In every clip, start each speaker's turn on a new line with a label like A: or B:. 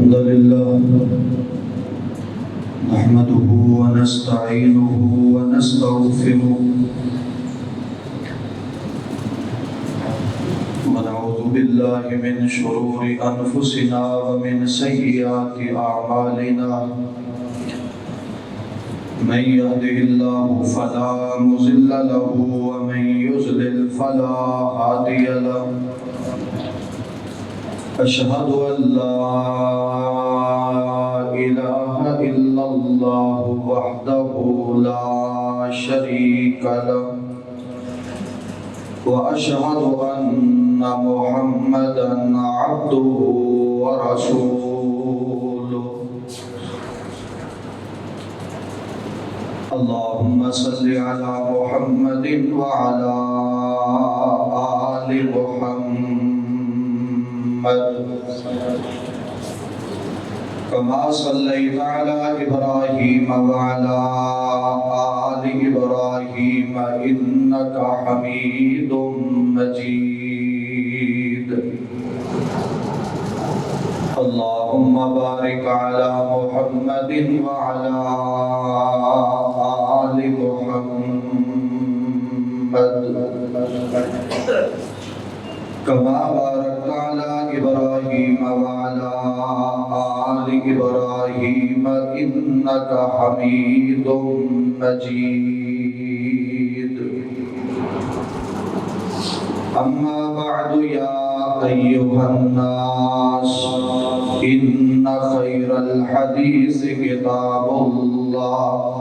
A: الحمد لله نحمده ونستعينه ونستغفره ونعوذ بالله من شرور أنفسنا ومن سيئات أعمالنا من يهده الله فلا مضل له ومن يضلل فلا هادي له أشهد أن لا إله إلا الله وحده لا شريك له وأشهد أن محمدًا عبده ورسوله اللهم صل على محمد وعلى آل محمد كما صليت على إبراهيم وعلى آل إبراهيم إنك حميد مجيد اللهم بارك على محمد وعلى آل محمد كما باركت على إبراهيم وعلى آل إبراهيم إنك حميد مجيد أما بعد يا أيها الناس إن خير الحديث كتاب الله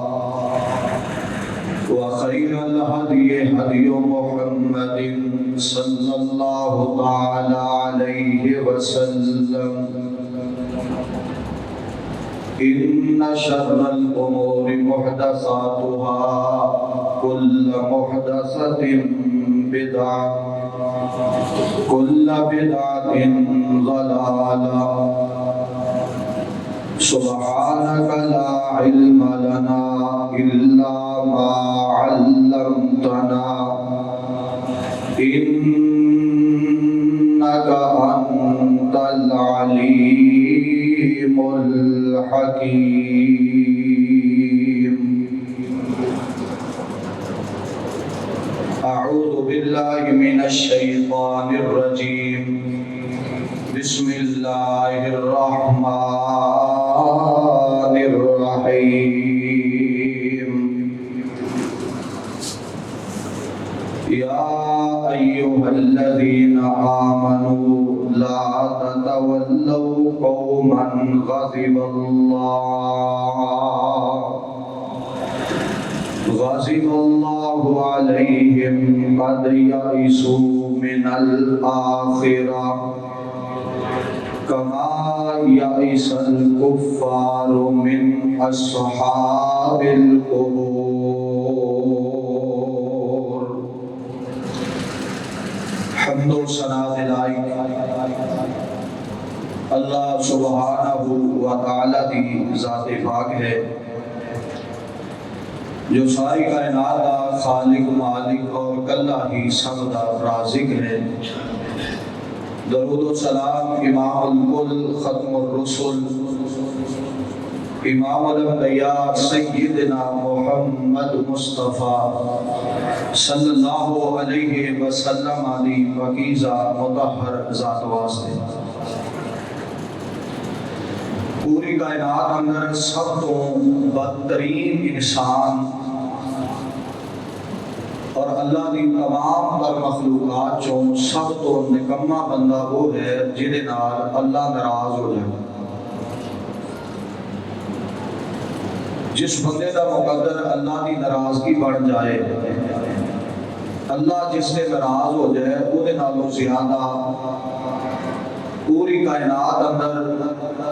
A: وخير الهدي هدي محمد صلى الله تعالى عليه وسلم إن شر الأمور محدثاتها كل محدثة بدعة كل بدعة ضلالة سبحانك لا علم لنا إلا ما علمتنا إنك أنت العليم الحكيم أعوذ بالله من الشيطان الرجيم بسم الله الرحمن الرحيم يا أيها الذين آمنوا لا تتولوا قوما غضب الله عليهم قد يئسوا من الآخرة كما يئس الكفار من أصحاب القبور حمد و ثنا دلائی اللہ سبحانہ و تعالی دی ذات پاک ہے جو ساری کائنات کا خالق مالک اور کلہ ہی سب دا رازق ہے درود و سلام امام الکل ختم الرسل امام الانبیاء سیدنا محمد مصطفیٰ صلی اللہ علیہ وسلم علی پاکیزہ مطہر ذات واسطے پوری کائنات اندر سب تو بدترین انسان اور اللہ دی تمام تر مخلوقات چوں سب تو نکما بندہ وہ ہے جہدے نال اللہ ناراض ہو جائے جس بندے دا مقدر اللہ دی ناراضگی بن جائے اللہ جس سے ناراض ہو جائے وہ دے نالوں زیادہ پوری کائنات اندر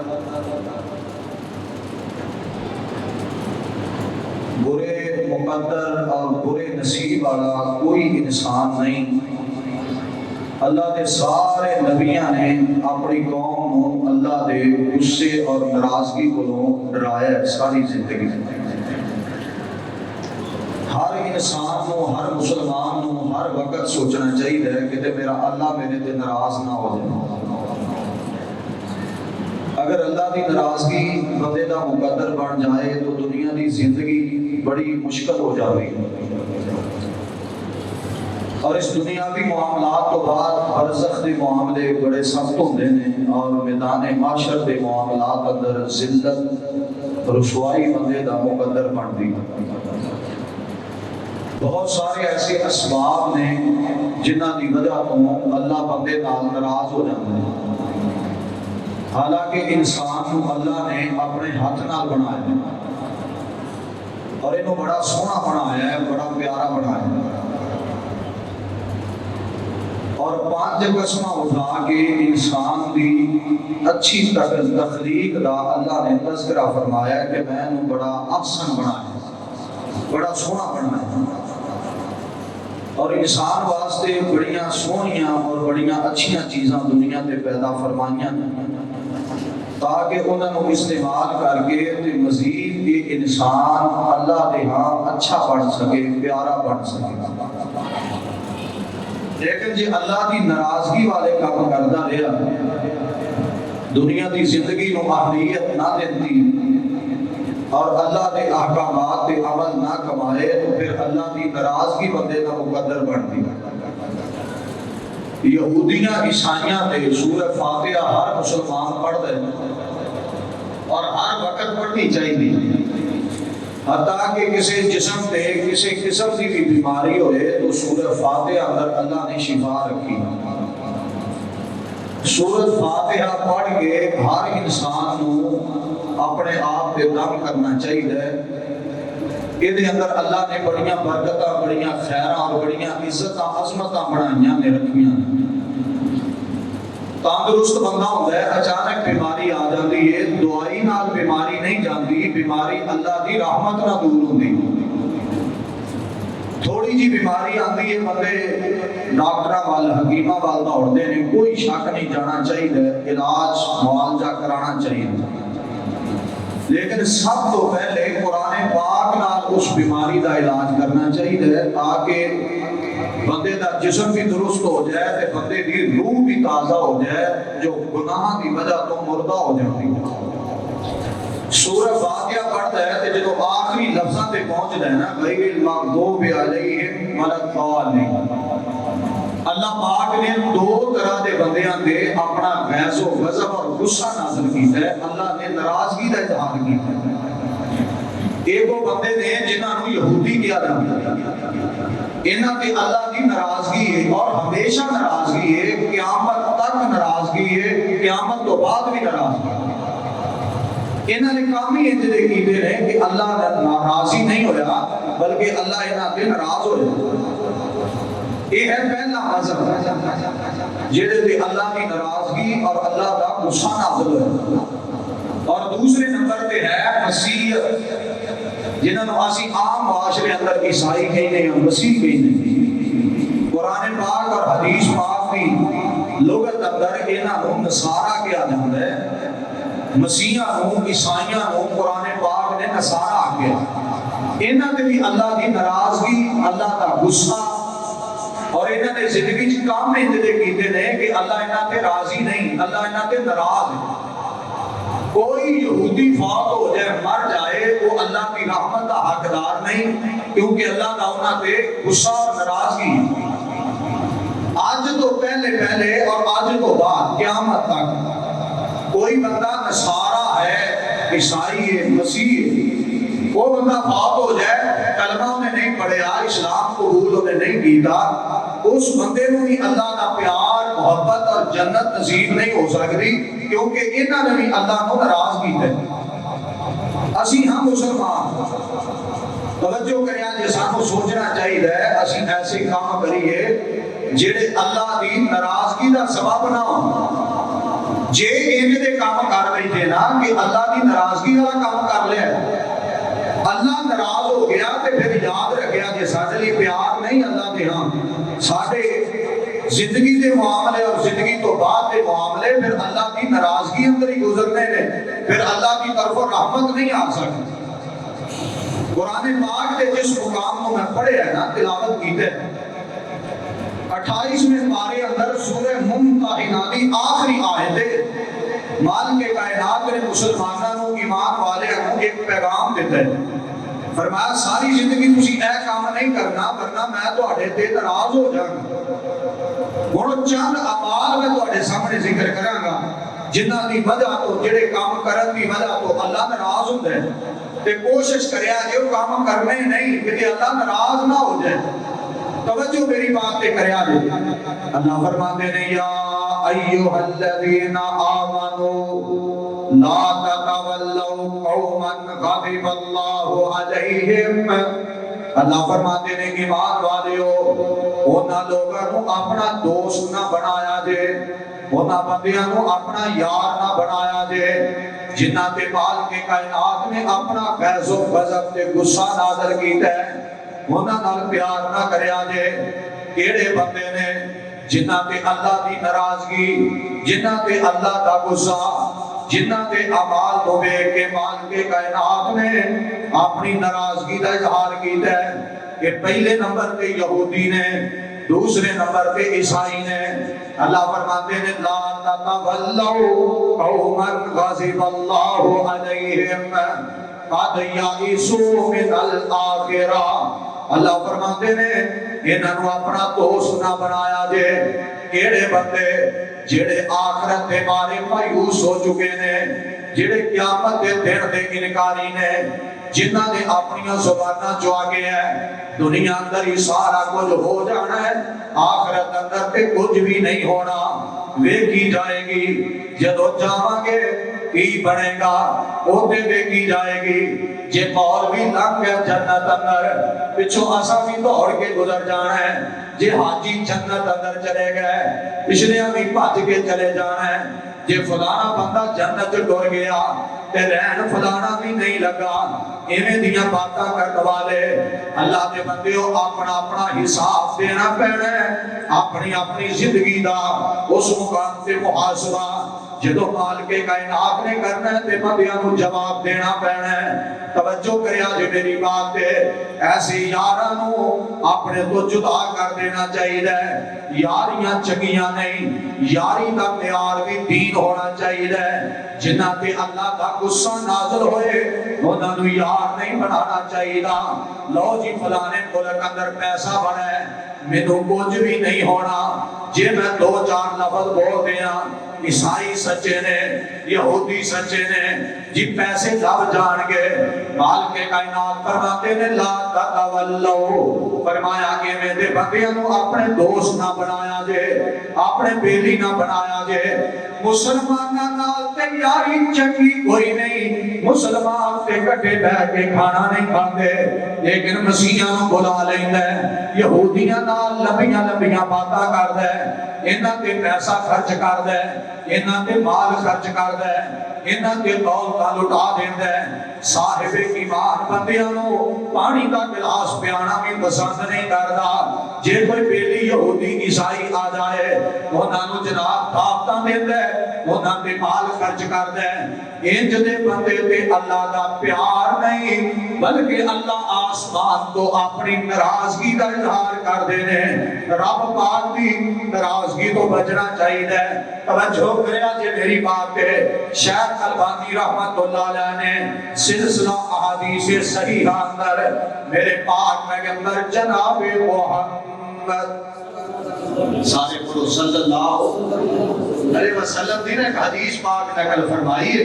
A: برے مقدر اور برے نصیب والا کوئی انسان نہیں اللہ دے سارے نبیاں نے اپنی قوم کو اللہ دے غصے اور ناراضگی کو ڈرایا ہے ساری زندگی ہر انسان کو ہر مسلمان کو ہر وقت سوچنا چاہیے کہ میرا اللہ میرے تے ناراض نہ ہو جائے اگر اللہ کی ناراضگی بندے کا مقدر بن جائے تو دنیا کی زندگی بڑی مشکل ہو جائے گی، اور اس دنیاوی معاملات تو بعد برزخ کے معاملے بڑے سخت ہوتے ہیں، اور میدان معاشر کے معاملات اندر ذلت رسوائی بندے کا مقدر بنتی۔ بہت سارے ایسے اسباب نے جنہ کی وجہ تو اللہ بندے نال ناراض ہو جاتا ہے، حالانکہ انسان کو اللہ نے اپنے ہاتھ نال بنایا ہے اور انہوں بڑا سونا بنایا ہے، بڑا پیارا بنایا ہے، اور 5 قسمیں اٹھا کے انسان کی اچھی تخلیق کا اللہ نے تذکرہ فرمایا کہ میں انہوں بڑا احسن بنایا، بڑا سونا بنایا، اور انسان واسطے بڑیاں سونیاں اور بڑیاں اچھیاں چیزاں دنیا تے پیدا فرمائیاں تاکہ انہوں نے استعمال کر کے مزید یہ انسان اللہ دے ہاں اچھا بن سکے، پیارا بن سکے۔ لیکن جی اللہ کی ناراضگی والے کام کرتا رہا، دنیا کی زندگی نو اہمیت نہ دیتی اور اللہ کے احکامات پہ عمل نہ کمائے تو پھر اللہ کی ناراضگی بندے کا مقدر بنتی۔ یہودیاں عیسائیاں تے سورہ فاتحہ ہر مسلمان پڑھ دے اور ہر وقت پڑھنی چاہیے، حتیٰ کہ کسی جسم تے کسی قسم کی بھی بیماری ہوئے تو سورہ فاتحہ اندر اللہ نے شفا رکھی۔ سورہ فاتحہ پڑھ کے ہر انسان کو اپنے آپ پہ دم کرنا چاہیے، یہ اندر اللہ نے بڑیاں برکتاں، بڑیاں خیراں اور بڑیاں عزتاں عظمتاں بنائیاں نے رکھیاں۔ تندرست بندہ ہوتا ہے، اچانک بیماری آ جاتی ہے، دعائی نال بیماری نہیں جاتی، بیماری اللہ کی رحمت نہ دور ہوتی۔ تھوڑی جی بیماری آتی ہے، بندے ڈاکٹر وال حکیمہ وال دوڑتے ہیں، کوئی شک نہیں، جانا چاہیے، علاج معالجہ کرانا چاہیے، لیکن سب تو پہلے قرآن پاک نال اس بیماری کا علاج کرنا چاہیے تاکہ بندے کا جسم بھی درست ہو جائے تے بندے کی روح بھی تازہ ہو جائے جو گناہ کی وجہ تو مردہ ہو جاتی ہے۔ سورہ فاتحہ پڑھتا ہے تے جب آخری لفظاں تے پہنچ ہے نا غیر المغضوب علیہم ولا الضالین، اللہ پاک نے 2 طرح دے بندیاں دے اپنا غیظ و غضب اور غصہ نازل کیتا ہے، اللہ نے ناراضگی کا اظہار کیتا ہے۔ ایک وہ بندے نے جنہاں نوں یہودی کیا جاتا ہے، انہاں تے اللہ کی ناراضگی ہے اور ہمیشہ ناراضگی ہے، قیامت تک ناراضگی ہے، قیامت تو بعد بھی ناراضگی ہے۔ انہاں نے کام ہی انجدے کیتے ہیں کہ اللہ ناراضی نہیں ہویا بلکہ اللہ انہاں تے ناراض ہویا۔ یہ ہے پہلا مذہب جہدے تے اللہ کی ناراضگی اور اللہ کا غصہ نازل ہویا، اور دوسرے نمبر پہ ہے مسیحیت، جنہوں نے اسی عام معاشرے اندر عیسائی کہنے ہیں، مسیح کہنے ہیں۔ قرآن پاک اور حدیث پاک کی لغت اندر انہوں نے نصارہ کیا جاتا ہے، مسیحیاں نوں عیسائیاں نوں قرآن پاک نے نصارہ آگیا۔ انہوں نے بھی اللہ کی ناراضگی، اللہ کا غصہ اور انہوں نے زندگی چ کام انجدے کیتے ہیں کہ اللہ انہوں تے راضی نہیں، اللہ انہوں تے ناراض ہے۔ کوئی یہودی فوت ہو جائے، مر جائے، وہ اللہ کی رحمت کا حقدار نہیں، کیونکہ اللہ کا انہوں تے غصہ اور ناراضگی ہے۔ آج تو پہلے اور آج تو بعد قیامت تک کوئی بندہ نصارہ ہے، عیسائی ہے، مسیح ہے، وہ بندہ فوت ہو جائے، کلمہ انہیں نہیں پڑھیا، اسلام قبول انہیں نہیں کیتا، اس بندے کو بھی اللہ کا پیار، محبت اور جنت نصیب نہیں ہو سکتی، کیونکہ انہوں نے بھی اللہ کو ناراض کیتا ہے۔ اسی ہم مسلمان توجہ کریں، جے سانو سوچنا چاہیے اسی ایسے کام کریے جڑے اللہ کی ناراضگی کا سبب نہ ہو۔ جے انج دے کام کر بیٹھے نا کہ اللہ کی ناراضگی والا کام کر لیا، اللہ ناراض ہو گیا تے پھر یاد رکھیا جے ساڈے لئی پیار نہیں اللہ دے ہاں، ساڈے زندگی دے معاملے اور زندگی تو بعد دے معاملے پھر اللہ کی ناراضگی اندر ہی گزرنے نے، پھر اللہ کی طرف رحمت نہیں آ سکتی۔ قرآن پاک کے جس مقام کو میں پڑھے ہے نا، تلاوت کیتے 28ویں پارے اندر سورہ ممتحنہ دی آخری آیت ہے، مالک کائنات نے مسلمانوں ایمان والوں ایک پیغام دیتا ہے، فرمایا ساری زندگی تسی اے کام نہیں کرنا ورنہ میں تواڈے تے ناراض ہو جاؤں گا۔ ہن چند اعمال میں تواڈے سامنے ذکر کراں گا جنہاں دی وجہ تو جڑے کام کرن دی وجہ تو اللہ ناراض ہوندا ہے، تے کوشش کریا جے وہ کام کرنے نہیں کہ اللہ ناراض نہ ہو جائے۔ توجہ میری بات تے کریا جے، اللہ فرماتے ہیں یا ایھا الذین آمنوا لا تتولوا قوما غضب اللہ علیہم، اللہ فرماتے ہیں ایمان والیو انہاں لوگاں کو اپنا دوست نہ بنایا جے، انہاں بندیاں کو اپنا یار نہ بنایا جے جنہاں تے مالک کائنات نے اپنا غیظ و غضب تے غصہ نازل کیتا ہے، انہاں نال پیار نہ کریا جے۔ کیڑے بندے نے جنہاں تے اللہ دی ناراضگی، جنہاں تے اللہ دا غصہ، جنہاں تے اعمال تو ویکھ کے مالک کائنات نے اپنی ناراضگی دا اظہار کیتا ہے کہ پہلے نمبر تے یہودی نے، دوسرے نمبر پہ عیسائی نے۔ اللہ فرماتے ہیں لا تتولوا قوما غضب اللہ علیہم قد یئسوا من الآخرہ، اللہ فرماتے ہیں انہاں نو اپنا دوست نہ بنایا جے۔ کیڑے بندے جڑے آخرت دے بارے مایوس ہو چکے نے، جڑے قیامت دے دن دے انکاری نے، جنہاں نے اپنی زباناں چو آگے ہے دنیا اندر ہی سارا کچھ ہو جانا ہے، آخرت اندر تے کچھ بھی نہیں ہونا، ویکھی جائے گی، جدو جاواں گے کی بنے گا اوتے ویکھی جائے گی۔ جے مول بھی لگ گیا جنت اندر پچھو اسا بھی دوڑ کے گزر جانا ہے، جے حاجی جنت اندر چلے گئے پچھلے بھی بھج کے چلے جانا ہے، جے فلانا بندہ جنت ڈر گیا تے رہن فلانا بھی نہیں لگا، ایویں دیاں باتاں کرنے والے اللہ دے بندیو اپنا اپنا حساب دینا پینا ہے، اپنی اپنی زندگی دا اس مقام تے محاسبہ جدو مالک کائنات نے کرنا ہے تے بندیاں کو جواب دینا پینا ہے۔ توجہ کریا جے میری بات تے، ایسے یاراں نو اپنے تو جدا کر دینا چاہیے، یاریاں چنگیاں نہیں، یاری دا معیار بھی دین ہونا چاہیے، جنہاں تے اللہ دا غصہ نازل ہوئے انہاں نو یار نہیں بنانا چاہیے۔ لو جی فلانے ملک اندر پیسہ بنا ہے مینوں کچھ بھی نہیں ہونا جے میں دو چار لفظ بول دیاں، عیسائی سچے نے، یہودی سچے نے، جی پیسے لب جان گے۔ مالک کائنات فرماتے نے لا تتولوا، فرمایا کہ میں دے بندیاں نو اپنے دوست نہ بنایا جے، اپنے بیلی نہ بنایا جے۔ مسلماناں نال تے یاری چنگی کوئی نہیں، مسلمان تے کٹے بیٹھ کے کھانا نہیں کھاندے، لیکن مسیحاں نو بلا لیندا ہے، یہودیاں نال لمبیاں لمبیاں باتاں کردا ہے، انہاں تے پیسہ خرچ کردا ہے، انہاں تے مال خرچ کردا ہے، انہاں تے دولت لٹا دیندا ہے۔ صاحب ایمان بندیاں نو پانی دا گلاس پیانا بھی پسند نہیں کردا، جے کوئی بیلی یہودی عیسائی آ جائے انہاں نو جناب دعوتاں دیندا ہے، انہاں تے مال خرچ کردا ہے۔ انج دے بندے تے اللہ دا پیار نہیں بلکہ اللہ آسمان تو اپنی ناراضگی دا اظہار کر دے نے۔ رب پاک دی ناراضگی تو بچنا چاہیے۔ توجہ کریا جے میری بات تے، شیخ البانی رحمت اللہ علیہ نے سلسلہ احادیث صحیحہ اندر میرے پاک پیغمبر جناب محمد سارے پڑھو صلی اللہ علیہ وسلم دی نے حدیث پاک نقل فرمائی ہے۔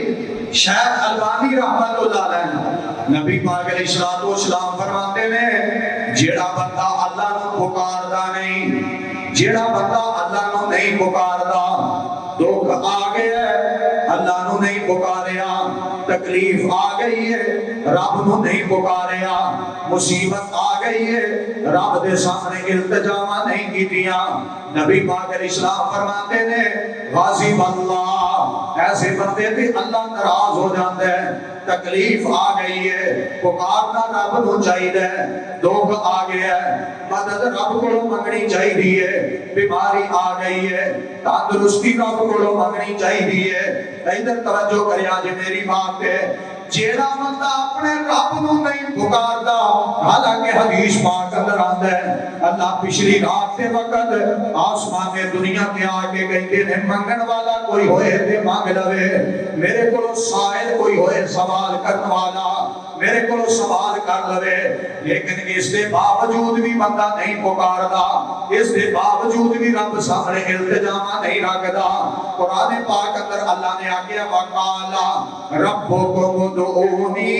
A: شیخ البانی رحمت اللہ علیہ نبی پاک علیہ الصلوۃ والسلام فرماتے نے جیڑا بندہ اللہ نو پکاردا نہیں، جیڑا بندہ اللہ نو نہیں پکاردا، دکھ آ گیا ہے اللہ نو نہیں پکاریا، تکلیف آ گئی ہے رب نو نہیں پکاریا، مصیبت آ گئی ہے رب دے سامنے التجا نہیں کیتیاں، نبی پاک علیہ السلام فرماتے نے غاضب اللہ، ایسے بندے تے اللہ ناراض ہو جاتا ہے، تکلیف آ گئی ہے پکارنا رب نو چاہیے، دکھ آ گیا ہے مدد رب کو منگنی چاہیے، بیماری آ گئی ہے تندرستی رب کو منگنی چاہیے۔ ادھر توجہ کریا جی میری بات ہے، جیڑا بندہ اپنے رب نو نہیں پکاردا، حالانکہ حدیث پاک اندر آندا ہے اللہ پچھلی رات کے وقت آسمان دنیا تے آ کے کہندے نے منگن والا کوئی ہوئے تے مانگ لوے، میرے کولو سائل کوئی ہوئے سوال کرن والا میرے کو سوال کر لوے، لیکن اس دے باوجود بھی بندہ نہیں پکاردا، اس دے باوجود بھی رب سامنے التجا نہیں رکھدا۔ قرآن پاک اندر اللہ نے آگیا وقالا ربکم ادعونی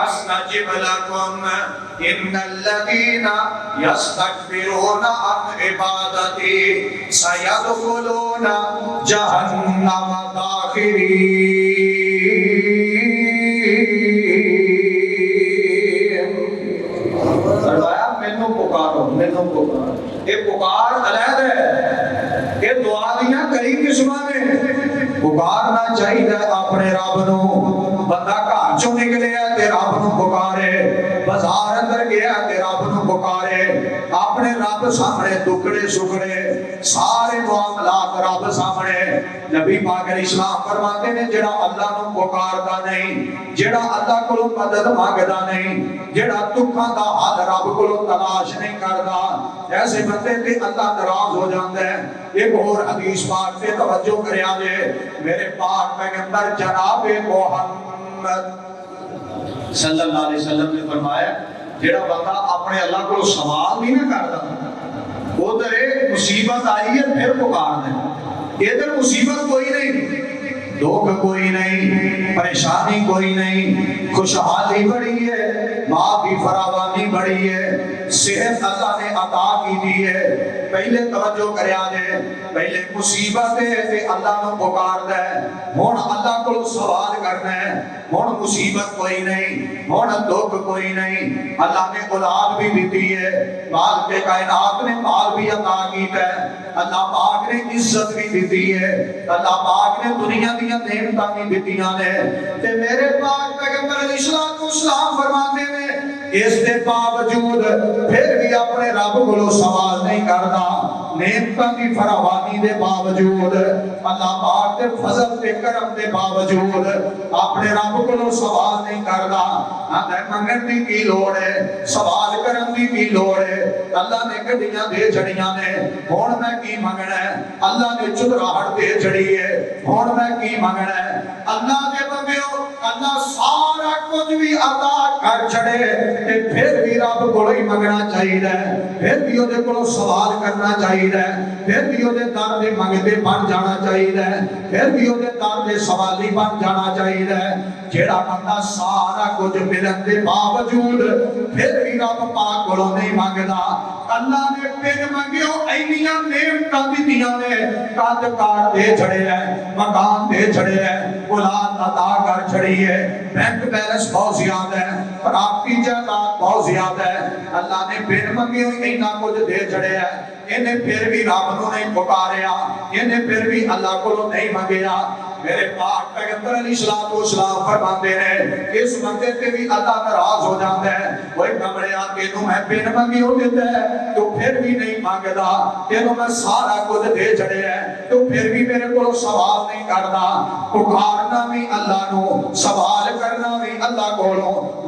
A: استجب لکم ان الذین یستکبرون عن عبادتی سیدخلون جہنم داخرین۔ مینوں پکارو، مینوں پکارو، یہ پکار علیحدہ ہے، یہ دعا دیاں کئی قسماں نے۔ پکارنا چاہیے اپنے رب نو، بندہ گھر چوں نکلیا تے رب نو پکارے، بازار اندر گیا تے رب نو پکارے، اپنے رب سامنے دکڑے سکڑے سارے معاملات رب سامنے۔ نبی پاک علیہ السلام فرماتے ہیں جڑا اللہ نو پکاردا نہیں، جڑا اللہ کولوں مدد مانگدا نہیں، جڑا دکھاں دا حل رب کولوں تلاش نہیں کردا، ایسے بندے تے اللہ ناراض ہو جاندا ہے۔ ایک اور حدیث پاک پہ توجہ کریا جے، میرے پاک پیغمبر جناب محمد صلی اللہ علیہ وسلم نے فرمایا جڑا بندہ اپنے اللہ کو سوال نہیں نہ کردا، ادھر ایک مصیبت آئی ہے پھر پکار دے، ادھر مصیبت کوئی نہیں، دکھ کوئی نہیں، پریشانی کوئی نہیں، خوشحالی بڑی ہے، ماں کی فراوانی بڑی ہے، صحت اللہ نے عطا کی دی ہے۔ پہلے توجہ کریا جے، پہلے مصیبت ہے تے اللہ نو پکار دے، ہن اللہ کو سوال کرنا ہے، ہن مصیبت کوئی نہیں، ہن دکھ کوئی نہیں، اللہ نے اولاد بھی دیتی ہے، مالک کائنات نے مال بھی عطا کیتا ہے، اللہ پاک نے عزت بھی دیتی ہے، اللہ پاک نے دنیا دیاں نعمتاں بھی دتیاں نے، تے میرے پاک پیغمبر علیہ السلام فرماتے ہیں اس دے باوجود پھر بھی اپنے رب کو سوال نہیں کردا، نعمتاں دی فراوانی دے باوجود، اللہ پاک دے فضل تے کرم دے باوجود اپنے رب کو سوال نہیں کردا۔ آندا منگن دی کی لوڑ ہے، سوال کرن دی کی لوڑ ہے، اللہ نے گڈیاں دے چھڑیاں نے، ہن میں کی منگنا ہے، اللہ نے چدراہٹ دے چھڑی ہے، ہن میں کی منگنا ہے۔ اللہ دے بندیو، اللہ سارا کچھ بھی عطا کر چھڑے تے پھر بھی رب کو ہی منگنا چاہیے، پھر بھی وہ کو سوال کرنا چاہیے، پھر بھی وہ در دے منگتے بن جانا چاہیے، پھر بھی وہ در دے سوالی بن جانا چاہیے۔ جیڑا بندہ سارا کچھ ملن دے باوجود پھر بھی رب پاک کو نہیں منگدا، اللہ نے پھر منگیو اینیاں نعمتاں دتیاں نے، قد کاٹ دے چھڑے ہیں، مکان دے چھڑے ہیں، اولاد عطا کر چھڑی ہے، بینک بیلنس بہت زیادہ ہے، پراپرٹی جائیداد بہت زیادہ ہے، اللہ نے پھر منگیو اینا کچھ دے چھڑے ہیں، انہیں پھر بھی رب نو نہیں پکاریا، انہیں پھر بھی اللہ کو نہیں منگیا۔ میرے پاک پیغمبر علیہ السلام فرماتے ہیں اس بندے پہ بھی اللہ ناراض ہو جاتا ہے، وہ کمڑیا تینوں میں بن منگیو دیتا ہے تو پھر بھی نہیں مانگدا، تینوں میں سارا کچھ دے چھڑے ہے تو پھر بھی میرے کو سوال نہیں کردا۔ پکارنا بھی اللہ نو، سوال کرنا بھی اللہ کو،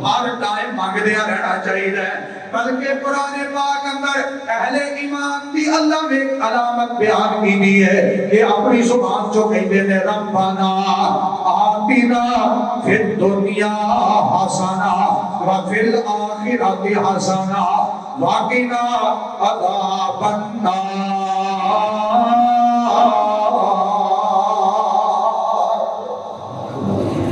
A: ہر ٹائم مانگدیاں رہنا چاہیے۔ بلکہ قرآن پاک اندر اہل ایمان دی اللہ نے ایک علامت بیان کی دی ہے کہ اپنی زبان جو کہتے ہیں ربنا آتنا فی الدنیا حسنا وفی الآخرت حسنا وقنا عذاب النار۔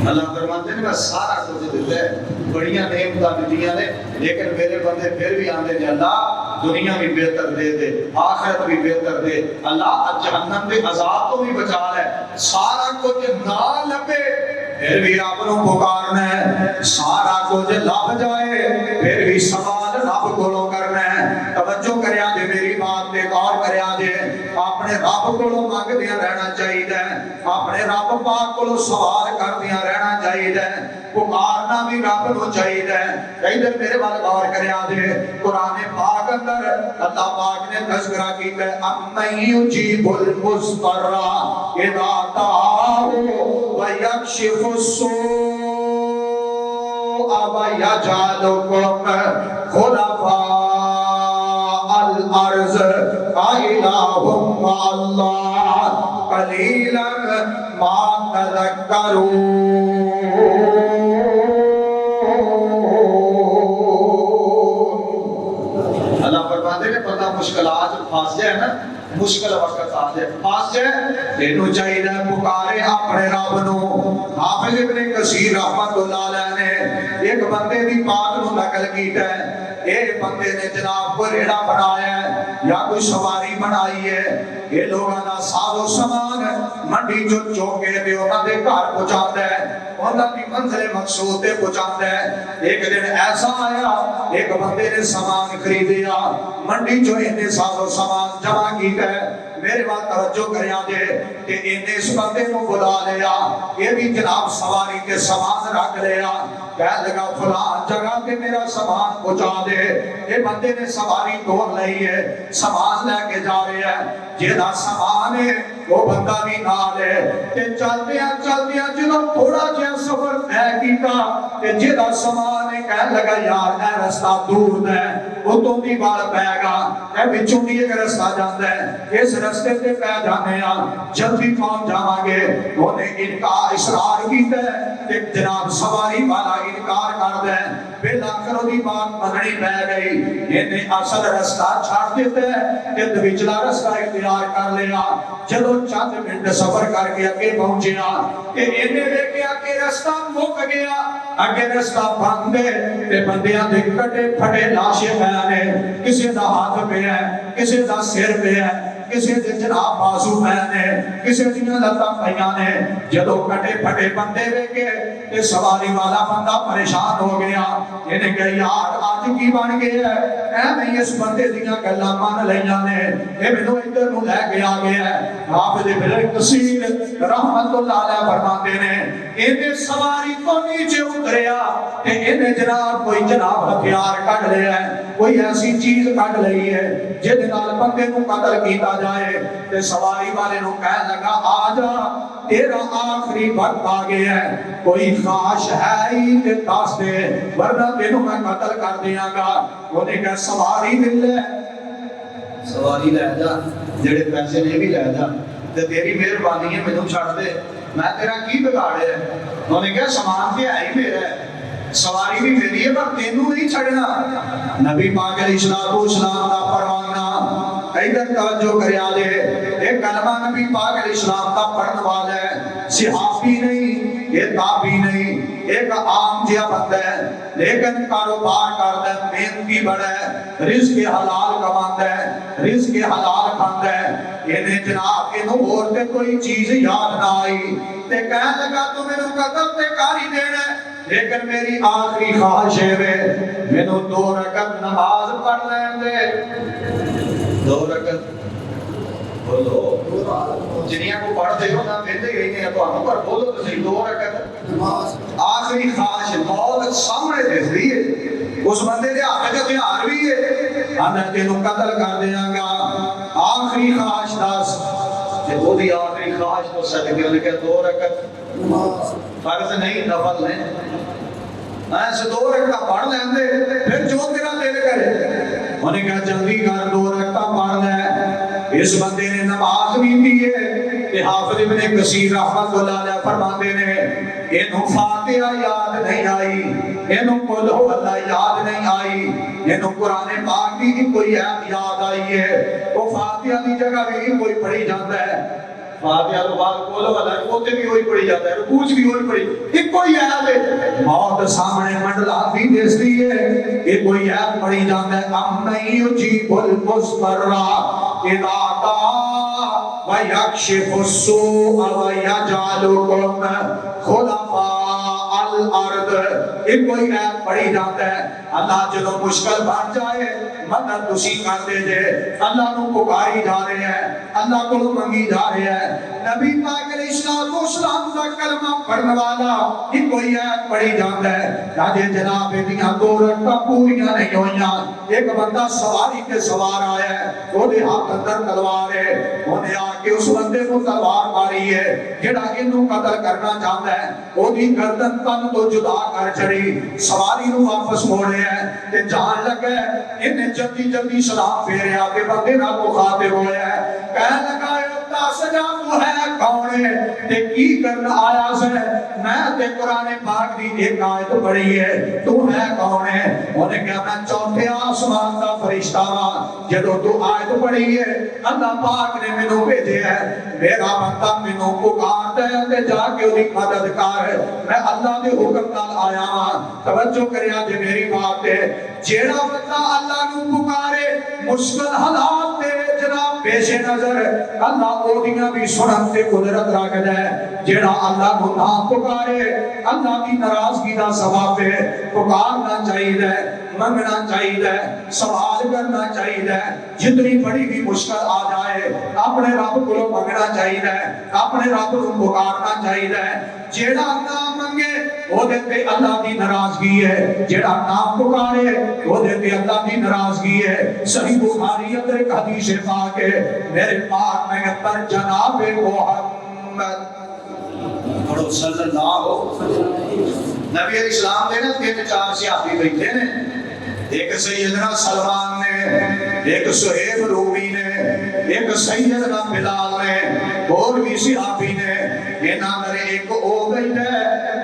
A: اللہ فرماتے ہیں میں سارا کچھ دیتا ہے، بڑیاں نعمتاں دیتیاں نے، لیکن میرے بندے پھر بھی آندے نے اللہ دنیا بھی بہتر دے دے، آخرت بھی بہتر دے، اللہ جہنم کے عذاب تو بھی بچا لے، سارا کچھ نہ لبے پھر بھی رب نو پکارنا ہے، سارا کچھ لب جائے پھر بھی سوال رب کو کرنا ہے۔ توجہ کریا جے میری بات تے غور کریا جے، اپنے رب کو منگدیاں رہنا چاہیے، اپنے رب پاک کو سوال کردیاں رہنا چاہیے، پکارنا بھی رب نو چاہیے۔ ادھر میرے وال غور کریا جے، قرآن پاک اندر اللہ پاک نے تذکرہ کیتا ہے امن یجیب المضطر اذا دعاہ ویکشف السوء وَيَجْعَلُكُمْ خُلَفَاءَ الْأَرْضِ أَإِلَٰهٌ مَّعَ اللَّهِ قَلِيلًا مَا تَذَكَّرُونَ۔ اللہ فرماتے ہیں پتہ مشکلات پھنس جائے نا، مشکل وقت آ جائے پھنس جائے، تینوں چاہیے پکارے اپنے رب نو۔ حافظ ابن کثیر رحمت اللہ علیہ نے ایک بندے دی بات نو نقل کیتا ہے، ایک بندے نے جناب کوئی ریڑا بنایا ہے یا کوئی سواری بنائی ہے، یہ لوگاں دا ساز و سامان منڈی جو چوکے دے انہاں دے گھر پہنچاتا ہے، انہاں دی منزل مقصود تے پہنچاتا ہے۔ ایک دن ایسا آیا ایک بندے نے سامان خریدیا، منڈی جو انہیں ساز و سامان جمع کیتا ہے، میرے بات توجہ کریا دے کہ انہیں اس بندے کو بلا لیا، یہ بھی جناب سواری کے سامان رکھ لیا، کہہ لگا فلان جگہ پہ میرا سامان پہنچا دے۔ یہ بندے نے سواری توڑ لئی ہے، سامان لے کے جا رہے ہیں، جیدہ سامان ہے وہ بندہ بھی نال ہے کہ چلتے ہیں جنہوں تھوڑا جہاں سفر طے کیتا کہ جیدہ سامان ہے، کہہ لگا یار اے رستہ دور ہے، وہ تو دی بار پہ گا، اے بچوں دی ایک رستہ جاندہ ہے، اس رستے پہ پہ جانے ہیں جلدی پہنچ جاؤں گے۔ وہ نے انکار اصرار کیتا ہے کہ جناب سواری والا انکار کر دیں، بالآخر دی بات مننی پہ گئی، انہیں اصل رستہ چھاڑ دیتے ہیں کہ دویچلا رستہ اختیار کر لیا۔ جدو چند منٹ سفر کر کے اگے پہنچیا کہ انہیں دیکھیا کہ رستہ مک گیا، اگے رستہ بند ہے، تے بندیاں دے کٹے پھٹے لاشیں پہنے، کسی دا ہاتھ پہ ہے، کسی دا سر پہ ہے، کسی دے جناب بازو پہنے، کسی دیاں لتا پہیانے۔ جدو کٹے پھٹے بندے ویکھے تے سواری والا بندہ پریشان ہو گیا، انہیں کہا یار آج کی بن گیا ہے، اے میں اس بندے دیاں گلا مان لیاں نے، اے مینوں ادھر نو لے کے آ گیا ہے۔ حافظ ابن کثیر رحمت اللہ علیہ فرماتے ہیں انہیں سواری تو نیچے اتریا کہ انہیں جناب کوئی جناب ہتھیار کٹ لیا ہے، کوئی ایسی چیز کٹ لئی ہے جہد نال بندے نو قتل کیتا جائے، تے سواری والے نو کہہ لگا آجا تیرا آخری وقت آ گیا ہے، کوئی خواہش ہے ہی تے دس دے ورنہ تینوں میں قتل کر دیاں گا۔ انہیں کہا سواری دل لے، سواری لے جا، جڑے پیسے نے بھی لے جا، تے تیری مہربانی ہے مینوں چھڑ دے، میں تیرا کی بگاڑے ہے۔ انہوں نے کہا سامان تے ہے ہی میرا ہے، سواری بھی میری ہے پر تینوں نہیں چھڑنا۔ نبی پاک علیہ السلام دا پروانہ ادھر توجہ کریا دے، ایک کلمہ نبی پاک علیہ السلام دا پڑھن والا ہے، صحابی نہیں، یہ تابعی نہیں، ایک عام جہا بندہ ہے لیکن کاروبار کرتا ہے، محنتی بڑا ہے، رزق حلال کماتا ہے، رزق حلال کھاتا ہے۔ انہیں جناب انہوں اور تے کوئی چیز یاد نہ آئی تے کہہ لگا تو میں نے قدم تے کاری دینا ہے، لیکن میری آخری خواہش ہے میں نے 2 رکعت نماز پڑھ لیں دے۔ 2 رکعت بولو جنیاں کو پڑھ دے ہو نا ملتے گئی نہیں تو ہم پر بولو تو صحیح 2 رکعت نماز آخری خواہش موت سامنے دیکھ رہی ہے، اس بندے دے ہاتھ ہتھیار بھی ہے، ہم تینوں قتل کر دیاں گا، آخری خواہش دس۔ جب وہ دی آخری خواہش تو صدقے انہیں کہا 2 رکعت نماز فرض نہیں نفل نہیں، ایسے 2 رکعت پڑھ لیں دے پھر جو تیرا دل کرے۔ انہیں کہا جلدی کر 2 رکعت پڑھ لیں۔ اس بندے نے نماز بھی دی ہے کہ حافظ ابن کثیر رحمت اللہ علیہ فرماتے ہیں انہوں فاتحہ یاد نہیں آئی، انہوں قل ہو اللہ یاد نہیں آئی، انہوں قرآن پاک بھی کوئی یاد آئی ہے، وہ فاتحہ دی جگہ بھی کوئی پڑھی جاتا ہے، فاتحہ تو بعد قل ہو اللہ کوتے بھی ہوئی پڑھی جاتا ہے، رکوع بھی ہوئی پڑھی، ایک کوئی یاد ہے، موت سامنے منڈلا بھی دیس دی ہے، ایک کوئی یاد پڑھی جاتا ہے، اَمَّن یُجِیبُ الْمُضْطَرَّ اِذَا دَعَاهُ وَيَكْشِفُ السُّوءَ وَيَجْعَلُكُمْ خُلَفَاءَ الْأَرْضِ۔ ایک کوئی ایت پڑھی جاتا ہے اللہ جدو مشکل بن جائے مدد تسی کر دے جے، اللہ نو پکاری جا رہے ہیں، اللہ کو منگی جا رہے ہیں۔ نبی پاک علیہ السلام کا کلمہ پڑھنے والا ہی کوئی آیت پڑھی جاتا ہے راجے جناب دیاں 2 رکعتاں پوریاں نہیں ہوئیاں ایک بندہ سواری کے سوار آیا ہے وہ دے ہاتھ اندر تلوار ہے انہیں آ کے اس بندے کو تلوار ماری ہے جڑا انہوں قتل کرنا چاہتا ہے وہ دی گردن تن تو جدا کر چڑی سواری نو واپس موڑے ہے تے جان لگا ہے انہیں جلدی جلدی سلام پھیرے آتے بندے نہ مخاطب ہویا ہے کہنے لگا سجا تو ہے کون ہے تے کی کرنا آیا سے میں تے قرآن پاک دی ایک آیت پڑھی ہے تو ہے کون ہے انہیں کہا میں چوتھے آسمان دا فرشتہ ہاں جدو تو آیت پڑھی ہے اللہ پاک نے منو بھیجے ہے میرا بندہ منو پکارتا ہے تے جا کے انہیں مددگار ہے میں اللہ دے حکم نال آیا ہاں توجہ کریا جے میری بات ہے جیڑا بندہ اللہ نو پکارے مشکل حالات تے جناب پیش نظر اللہ دیاں بھی سنن تے قدرت رکھدا ہے جیڑا اللہ کو نہ پکارے اللہ کی ناراضگی دا سبب ہے پکارنا چاہیے منگنا چاہیے سوال کرنا چاہیے جتنی بڑی بھی مشکل آ جائے اپنے رب کو منگنا چاہیے اپنے رب کو پکارنا چاہیے جیڑا نہ منگے وہ تے اللہ کی ناراضگی ہے جیڑا نہ پکارے وہ تے اللہ کی ناراضگی ہے صحیح بخاری اندر ایک حدیث پاک ہے میرے پاک میں پر جناب محمد پڑھو صلی اللہ نبی علیہ السلام دے نا 3-4 صحابی بیٹھے نے ایک سیدنا سلمان نے ایک صہیب رومی نے ایک سیدنا بلال نے اور بھی صحابی نے انہاں نے ایک او بیٹھے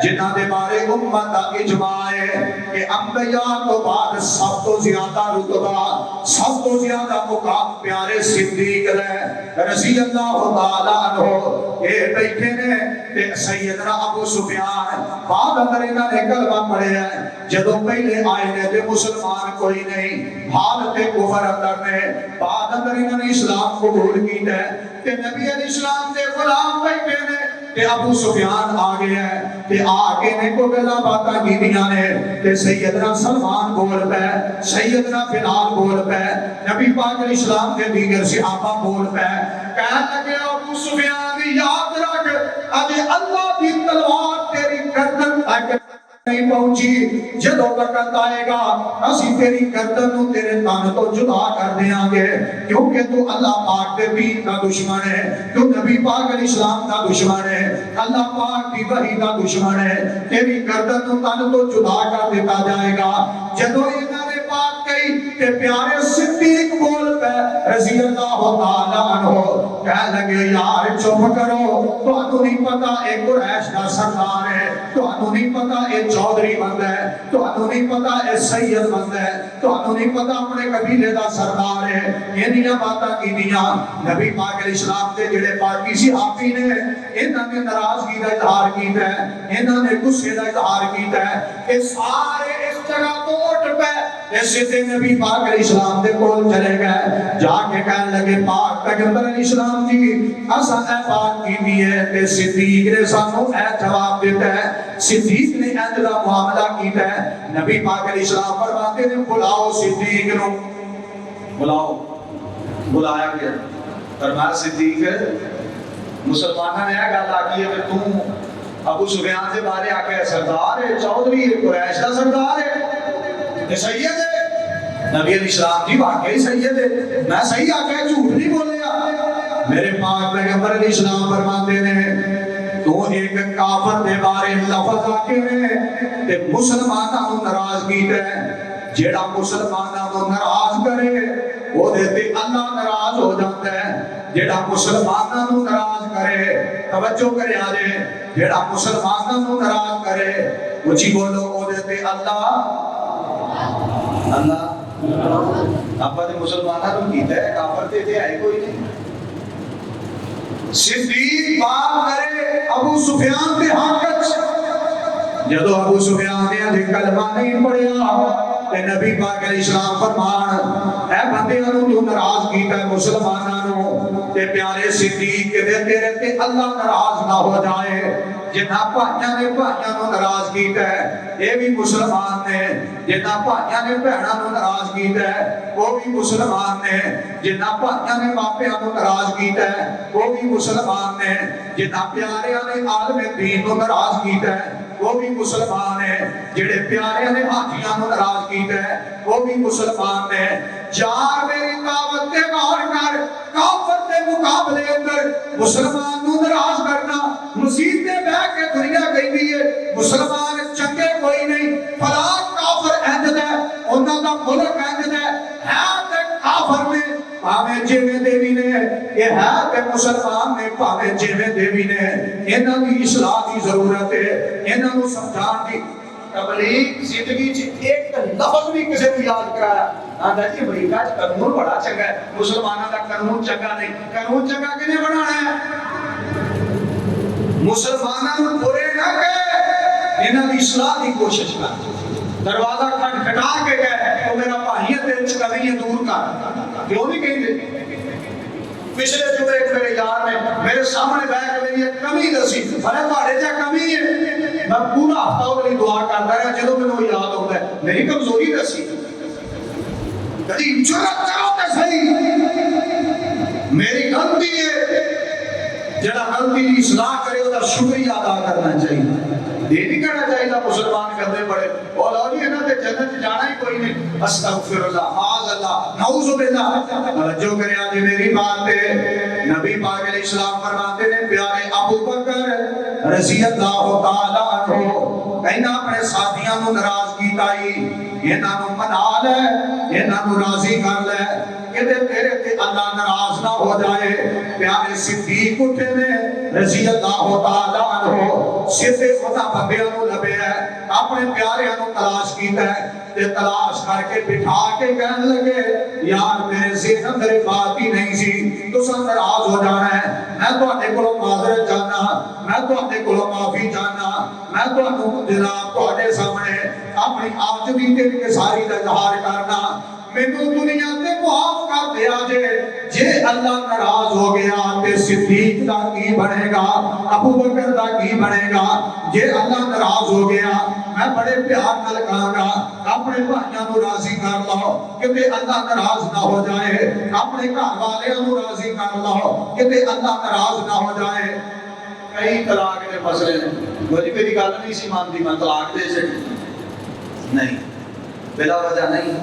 A: جنہاں دے بارے امت دا اجماع ہے کہ انبیاء تو بعد سب تو زیادہ رتبہ سب تو زیادہ مقام پیارے صدیق نے رضی اللہ تعالی عنہ اے بیٹھے نے تے سیدنا ابو سفیان بعد اندر انہاں نے کلمہ پڑھیا ہے جدوں پہلے آئے نے تے مسلمان کوئی نہیں حالت کفر اندر نے بعد اندر انہوں نے اسلام قبول کیتا ہے کہ نبی علیہ السلام دے غلام بیٹھے نے کہ ابو سفیان آگے ہے کہ آگے نے کو گلا باتاں کی دیاں نے کہ سیدنا سلمان بول پہ سیدنا بلال بول پہ نبی پاک علیہ السلام کے دیگر صحابہ بول پہ کہنے لگے ابو سفیان یاد رکھ اج اللہ کی تلوار تیری گردن تک نہیں پہنچی جدو وقت آئے گا اسی تیری گردن نو تیرے تن تو جدا کر دیاں گے کیونکہ تو اللہ پاک دے دین کا دشمن ہے تو نبی پاک علیہ السلام کا دشمن ہے اللہ پاک کی وحی کا دشمن ہے تیری گردن نو تن تو جدا کر دیتا جائے گا جدو انہاں نے بات کہی کہ پیارے صدیق بول پہ رضی اللہ تعالی عنہ کہہ لگے یار چپ کرو تو انہوں نہیں پتا ایک قریش کا سردار ہے تو انہوں نہیں پتا ایک چودھری بند ہے تو انہوں نہیں پتا اے سید بند ہے تو انہوں نہیں پتا اپنے قبیلے دا سردار ہے یہ دیا باتاں کی دیا نبی پاک علیہ السلام دے جڑے پاکی صحابی نے انہوں نے ناراضگی دا اظہار کیتا ہے انہوں نے غصے دا اظہار کیتا ہے کہ سارے اس جگہ تو اٹھ پہ ایسے تے نبی پاک علیہ السلام دے کول چلے گئے جا کے کہنے لگے پاک پیغمبر علیہ السلام جی اسا اے بات کی بھی ہے تے صدیق نے سانو اے جواب دیتا ہے صدیق نے اے دا معاملہ کیتا ہے نبی پاک علیہ السلام فرماتے نے بلاؤ صدیق نو بلاؤ بلایا گیا فرمایا صدیق مسلمانہ نے یہ گل آکی ہے کہ تم ابو سفیان سے بارے آکے سردار ہے چودھری ہے قریش کا سردار ہے یہ سید ہے نبی علیہ السلام جی واقعی سید ہے میں صحیح آکے جھوٹ نہیں بولیا میرے پاک پیغمبر علیہ السلام فرماتے نے تو ایک کافر دے بارے لفظ آکے نے تے مسلمانہ نو ناراض کیتا ہے جیڑا مسلمانہ نو ناراض کرے وہ دیتے اللہ ناراض ہو جاتا ہے جیڑا مسلمانہ نو ناراض کرے توجہ کرے آجے جیڑا مسلمانہ نو ناراض کرے اچھی بولو وہ دیتے اللہ آپ نے مسلمانہ نو کیتا ہے کافر دیتے آئے کوئی نہیں صدیق بات کرے ابو سفیان دے حق جدو ابو سفیان نے آج کلمہ نہیں پڑھیا کہ نبی پاک علیہ السلام فرمان اے بندیاں نو تو ناراض کیتا ہے مسلماناں نو تے پیارے صدیق دے تیرے تے اللہ ناراض نہ ہو جائے جنہاں بھائیاں نے بھائیاں نو ناراض کیتا ہے یہ بھی مسلمان نے، جنہاں بھائیاں نے بہناں نو ناراض کیتا ہے وہ بھی مسلمان نے، جنہاں بھائیاں نے ماپیاں نو ناراض کیتا ہے وہ بھی مسلمان نے، جنہاں پیاریاں نے عالم دین نو ناراض کیتا ہے وہ بھی مسلمان ہے، جڑے پیاریاں نے حاجیاں نو ناراض کیتا ہے وہ بھی مسلمان نے۔ یار میری دعوت تے غور کر، کافر دے مقابلے اندر مسلمان نو ناراض کرنا مسیح تے بہ کے دنیا کہندی ہے مسلمان چنگے کوئی نہیں، فلاں کافر اہد ہے انہاں دا ملک اہد ہے تے کافر نے پاویں جویں دیوی نے، یہ ہے تے مسلمان نے پاویں جویں دیوی نے، انہاں دی اصلاح دی ضرورت ہے، انہاں نو سمجھان دی۔ تبلیغ زندگی چ ایک لفظ بھی کسی کو یاد کرایا آندا جی امریکہ چ قانون بڑا چنگا ہے، مسلمانوں دا قانون چنگا نہیں، قانون چنگا کنے بنانا ہے؟ مسلمانوں کو برے نہ کہے، انہاں دی اصلاح دی کوشش کر، دروازہ کھٹکھٹا کے کہے تو میرا بھائیت دل چ کمی ہے دور کر، کیوں نہیں کہندے؟ پچھلے جمعے ایک میرے یار نے میرے سامنے بیٹھ کے میری ایک کمی دسی، فرے تہاڈے چ کمی ہے، میں پورا ہفتہ وہ لیے دعا کرتا رہا جدوں مینوں یاد ہوتا ہے میری کمزوری دسی، کدی جرأت کرو تے صحیح میری غلطی ہے، جڑا غلطی دی اصلاح کرے اس دا شکریہ ادا کرنا چاہیے، یہ نہیں کہنا چاہیے مسلمان کرتے بڑے اور لو جی انہاں تے جنت جانا ہی کوئی نہیں، استغفر اللہ معاذ اللہ نعوذ باللہ۔ توجہ کرے آج میری بات پہ، نبی پاک علیہ السلام فرماتے ہیں پیارے ابو بکر رضی اللہ تعالیٰ عنہ کہنا اپنے ساتھیاں نو ناراض کیتا ہی انہاں نو منا لے، انہاں نو راضی کر لے کہ تیرے تے اللہ ناراض نہ ہو جائے۔ پیارے صدیق اٹھے نے رضی اللہ تعالیٰ عنہ سیدھے خدا بندیاں نو لبے ہے، اپنے پیاریاں نو تلاش کیتا ہے تے تلاش کر کے بٹھا کے کہنے لگے یار میرے ذہن اندر بات ہی نہیں سی، تساں ناراض ہو جانا ہے، میں تہاڈے کولوں معذرت چاہنا، میں تہاڈے کولوں معافی چاہنا، میں تہانوں جناب تہاڈے سامنے اپنی عاجزی تے انکساری دا اظہار کرنا، مینوں دنیا تے معاف کر دیا جے اللہ ناراض ہو گیا تے صدیق دا کی بنے گا، ابو بکر دا کی بنے گا، جے اللہ ناراض ہو گیا میں بڑے پیار نال کہاں گا اپنے بھائیاں نو راضی کر لو کہ اللہ ناراض نہ ہو جائے، اپنے گھر والیاں نو راضی کر لو کہ اللہ ناراض نہ ہو جائے۔ کئی طلاق دے مسئلے نے، مجھے میری گل نہیں سی مانتی میں طلاق دے سے نہیں، بلا وجہ نہیں،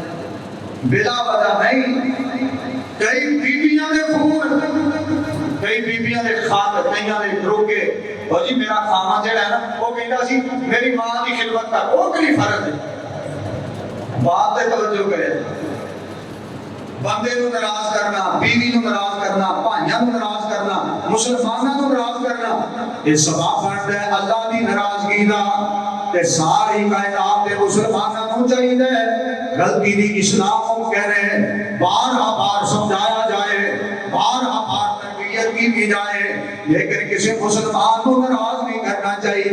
A: بلا وجہ نہیں، کئی بیبیاں دے خون، کئی بیبیاں دے خات، کئیاں دے روکے اور جی میرا خامہ جڑا ہے نا وہ کہندا سی میری ماں کی خدمت کر، وہ کلی فرض ہے، بات تے توجہ کرے، بندے نو ناراض کرنا، بیوی نو ناراض کرنا، بھائیاں نو ناراض کرنا، مسلماناں نو ناراض کرنا، یہ سبب بنتا ہے اللہ دی ناراضگی دا، تے ساری کائنات دے مسلماناں نو چاہیے غلطی دی اصلاح ممکن ہے، بار سمجھایا جائے، بار تربیت کی جائے، لیکن کسی مسلمان کو ناراض نہیں کرنا چاہیے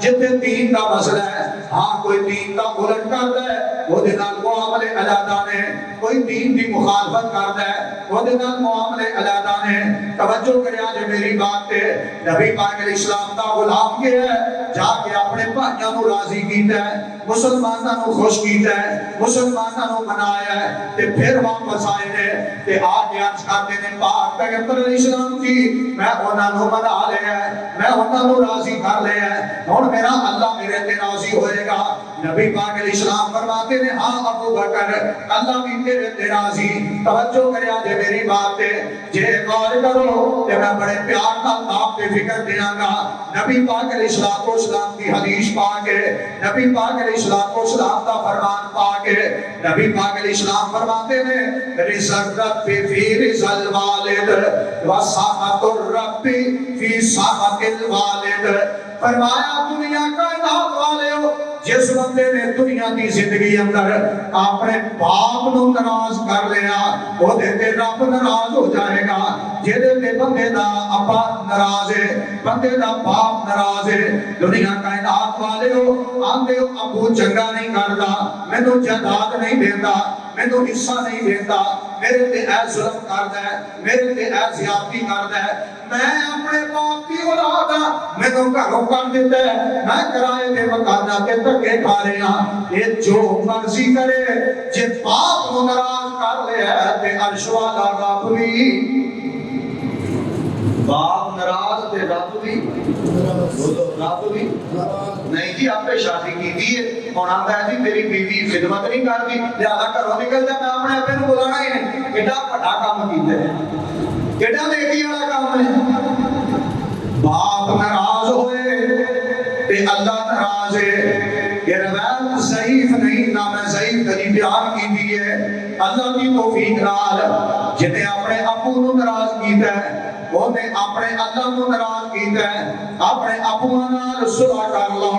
A: جتنے دین کا مسئلہ ہے۔ ہاں کوئی دین کا الٹ کرتا ہے وہ نال معاملے علیحدہ نے، کوئی دین کی مخالفت کرتا ہے وہ نال معاملے علیحدہ نے۔ توجہ کرے آج میری بات تے، نبی پاک علیہ السلام کا غلام کیا ہے جا کے اپنے بھائیاں نو راضی کیتا ہے، مسلماناں نو خوش کیتا ہے، مسلماناں نو منایا ہے، تے پھر واپس آئے نے تے آج عرض کرتے نے پاک پیغمبر علیہ السلام جی میں انہاں نو منا لیا ہے، میں انہاں نو راضی کر لیا ہے، ہن میرا اللہ میرے تے راضی ہوئے گا۔ نبی پاک علیہ السلام فرماتے نے ہاں ابو بکر اللہ بھی تیرے تے راضی۔ توجہ کرے آج میری بات تے، جے غور کرو تے میں بڑے پیار نال آپ تے فکر دیاں گا۔ نبی پاک علیہ السلام کی حدیث پاک ہے، نبی پاک علیہ السلام کا فرمان پاک ہے، نبی پاک علیہ السلام فرماتے ہیں رزق رب فی رزق الوالد وسخط الرب فی سخط الوالد۔ فرمایا دنیا کائنات والے ہو جس بندے نے دنیا کی زندگی اندر اپنے باپ نو ناراض کر لیا وہ تے رب ناراض ہو جائے گا، جہدے تے بندے دا ابا ناراض ہے، بندے دا باپ ناراض ہے۔ دنیا کائنات والے ہو آندے ہو ابو چنگا نہیں کردا، مینوں جائیداد نہیں دیندا، مینوں حصہ نہیں دیندا، میرے تے اے ظلم کردا ہے، میرے تے اے زیادتی کردا ہے، میں اپنے باپ کی اولاد ہاں، مینوں گھروں کر دیتا ہے، میں کرائے دے مکاناں تے دھکے کھا رہا ہاں، یہ جو مرضی کرے، جے باپ کو ناراض کر لیا تے عرش والا رب بھی، باپ ناراض تے رب بھی، رب بھی نہیں جی آپ نے شادی کی تھی ہوں آتا ہے جی تیری بیوی خدمت نہیں کرتی لہذا گھروں نکل جا، میں اپنے ابے نوں بلانا ہی نہیں، ایڈا بڑا کام کیتا ہے، ایڈا نیکی والا کام ہے، باپ ناراض ہوئے تے اللہ ناراض ہے، یہ روایت ضعیف نہیں، نہ میں ضعیف کری بیان کی دی ہے، اللہ کی توفیق نال جنہیں اپنے ابو نوں ناراض کیتا ہے انہیں اپنے اللہ کو ناراض کیتا ہے، اپنے ابو نال صلح کر لو،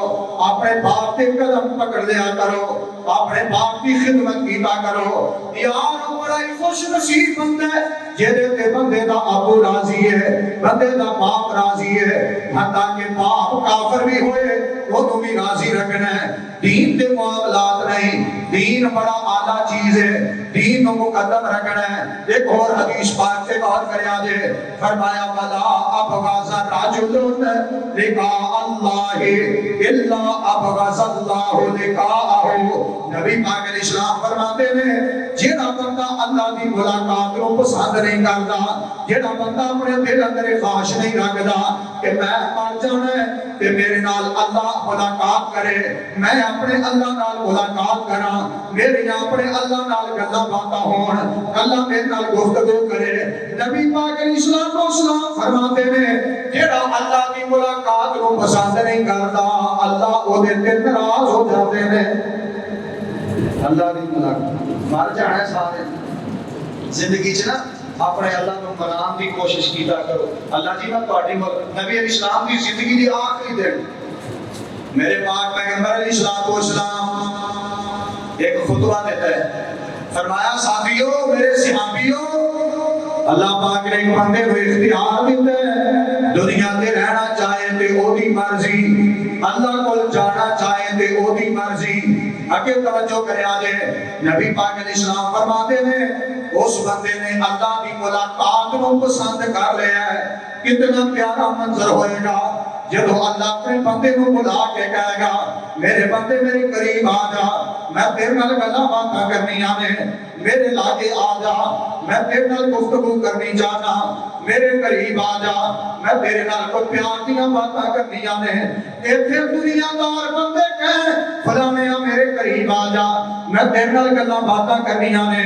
A: اپنے باپ کے قدم پکڑ لیا کرو، اپنے باپ کی خدمت کیتا کرو، یار بڑا ہی خوش نصیب بندہ ہے جہدے تے بندے دا ابو راضی ہے، بندے دا باپ راضی ہے، حتیٰ کہ باپ کافر بھی ہوئے وہ تو بھی راضی رکھنا ہے، دین دے معاملات نہیں، دین بڑا اعلیٰ چیز ہے، دین کو مقدم رکھنا ہے۔ ایک اور حدیث پاک سے غور کریا جے، فرمایا وَلَا أَبْغَضَ رَجُلٌ لِقَاءَ اللَّهِ إِلَّا أَبْغَضَ اللَّهُ لِقَاءَهُ، نبی پاک علیہ السلام فرماتے ہیں جیڑا بندہ اللہ دی ملاقات کو پسند نہیں کرتا، جیڑا بندہ اپنے دل اندر خواہش نہیں رکھدا کہ میں مر جانا ہے کہ میرے نال اللہ ملاقات کرے، میں اپنے اللہ نال ملاقات کراں، میری اپنے اللہ نال گلاں باتاں ہون، اللہ میرے نال گفتگو کرے، نبی پاک علیہ السلام فرماتے ہیں جیڑا اللہ کی ملاقات کو پسند نہیں کرتا اللہ او دے تے ناراض ہو جاتے ہیں۔ اللہ کی ملاقات مر جانا ہے سارے زندگی چ نا اپنے اللہ کو منان کی کوشش کیتا کرو، اللہ جی میں تہاڈی نبی علیہ السلام کی زندگی دی آخری دن میرے پاک پیغمبر علیہ السلام ایک خطبہ دیتا ہے، فرمایا صحابیو میرے صحابیو اللہ پاک نے ایک بندے کو اختیار دیتا ہے، دنیا تے رہنا چاہے تے او دی مرضی، اللہ کو جانا چاہے تے او دی مرضی، اگے توجہ کرے آجے نبی پاک علیہ السلام فرماتے ہیں اس بندے نے اللہ کی ملاقات کو پسند کر لیا ہے، کتنا پیارا منظر ہوئے گا جب اللہ اپنے بندے کو بلا کے کہے گا میرے بندے میرے قریب آ جا، میں تیرے نال گلاں باتاں کرنی آنے، میرے لاگے آ جا، میں تیرے نال گفتگو کرنی جانا، میرے قریب آ جا، میں تیرے نال کو پیار دیاں باتاں کرنی آنے، ایتھے دنیا دار بندے کہیں فلاں میرے قریب آ جا، میں تیرے نال گلاں باتاں کرنی آنے،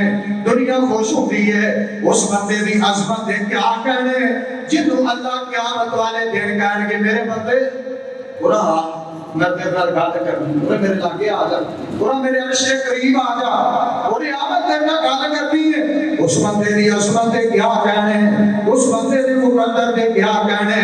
A: دنیا خوش ہوتی ہے، اس بندے دی عظمت دے کیا کہنے جنہوں اللہ قیامت والے دن کہنے گے میرے بندے پورا میں تیرے نال گل کرنی، پورا میرے لاگے آ جا، پورا میرے عرش کے قریب آ جا، پوری آمد تیرے نال گل کرنی ہے، اس بندے دی عظمت دے کیا کہنے، اس بندے دے مقدر دے کیا کہنے،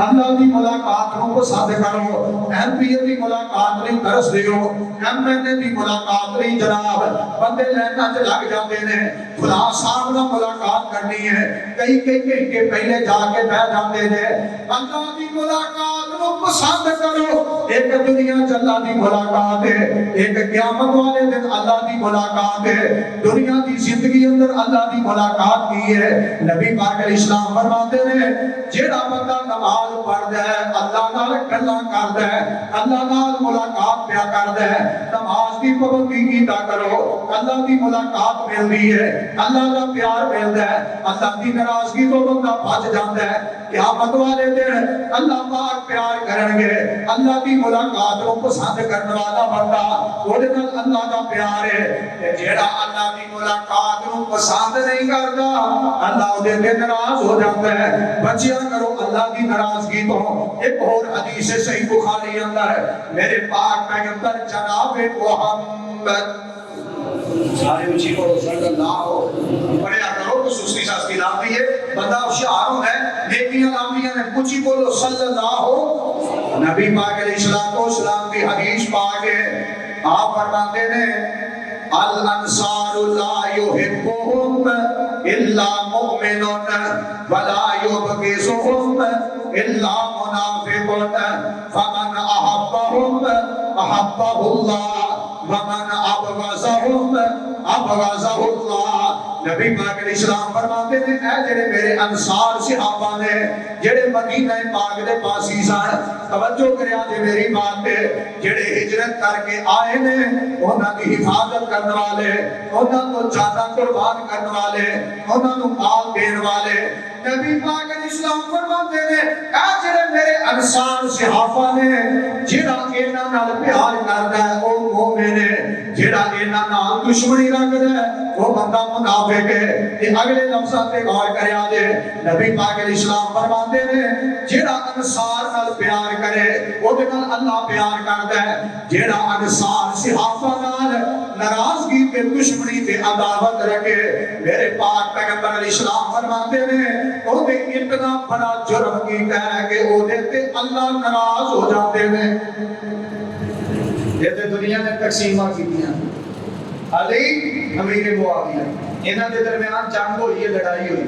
A: اللہ دی ملاقات کو پسند کرو، ایم پی اے دی ملاقات نہیں ترس دیو، ایم این اے دی ملاقات نہیں جناب، بندے لینا چ لگ جاتے ہیں، فلاں صاحب نال ملاقات کرنی ہے، کئی کے پہلے جا کے بیٹھ جاتے ہیں، اللہ دی ملاقات کو پسند کرو، ایک دنیا چ اللہ دی ملاقات ہے، ایک قیامت والے دن اللہ دی ملاقات ہے، دنیا دی زندگی اندر اللہ دی ملاقات کی ہے، نبی پاک علیہ السلام فرماتے ہیں جیڑا بندہ نماز پڑھدا ہے اللہ نال گلاں کردا ہے، اللہ نال ملاقات پیا کردا ہے، نماز دی پابندی کیتا کرو، اللہ دی ملاقات ملدی ہے، اللہ دا پیار ملدا ہے، اللہ دی ناراضگی تو بندہ بچ جاندا ہے، قیامت والے دن اللہ پاک پیار کرن گے، اللہ دی ملاقات کو پسند کرنے والا بندہ اودے نال اللہ دا پیار ہے، جیڑا اللہ دی ملاقات کو پسند نہیں کردا اللہ اودے تے ناراض ہو جاتا ہے، بچیا کرو اللہ دی ناراضگی تو۔ ایک اور حدیث صحیح بخاری اندر ہے میرے پاک پیغمبر جناب محمد سارے اچھی پڑھو صلی اللہ پڑھیا کرو تو سستی ساستی لاتی ہے بندہ ہوشیار ہوتا ہے نیکیاں لاتی ہیں اچھی بولو صلی اللہ نبی پاک علیہ السلام کی حدیث پاک ہے آپ فرماتے ہیں الانصار لا يحبهم الا مؤمن ولا يبغضهم الا منافق فمن احبهم احبه الله ومن ابغضهم ابغضه اللہ. نبی پاک علیہ السلام فرماتے ہیں اے جڑے میرے انصار صحابہ نے جڑے مدینہ پاک دے پاسی سن, توجہ کریا جے میری بات تے, جڑے ہجرت کر کے آئے نے انہاں دی حفاظت کرنے والے, انہاں کو جاناں قربان کرنے والے, انہاں نو مال دین والے, نبی پاک علیہ السلام فرماتے ہیں اے جڑے میرے انصار صحابہ نے جڑا انہاں نال پیار کردا ہے او مومن ہے, جڑا انہاں نال دشمنی رکھدا ہے وہ بندہ منافق ہے. یہ اگلے لفظاں تے غور کریا جے, نبی پاک علیہ السلام فرماتے ہیں جڑا انصار نال پیار کرے او دے نال اللہ پیار کردا ہے, جڑا انصار صحابہ نال ناراضگی تے دشمنی تے عداوت رکھے, میرے پاک پیغمبر علیہ السلام فرماتے ہیں او دے اتنا بڑا جرم کیتا ہے کہ او دے تے اللہ ناراض ہو جاتے ہیں. یہ تے دنیا نے تقسیماں کیتیاں, علی امیر معاویہ انہاں دے درمیان جنگ ہوئی ہے, لڑائی ہوئی,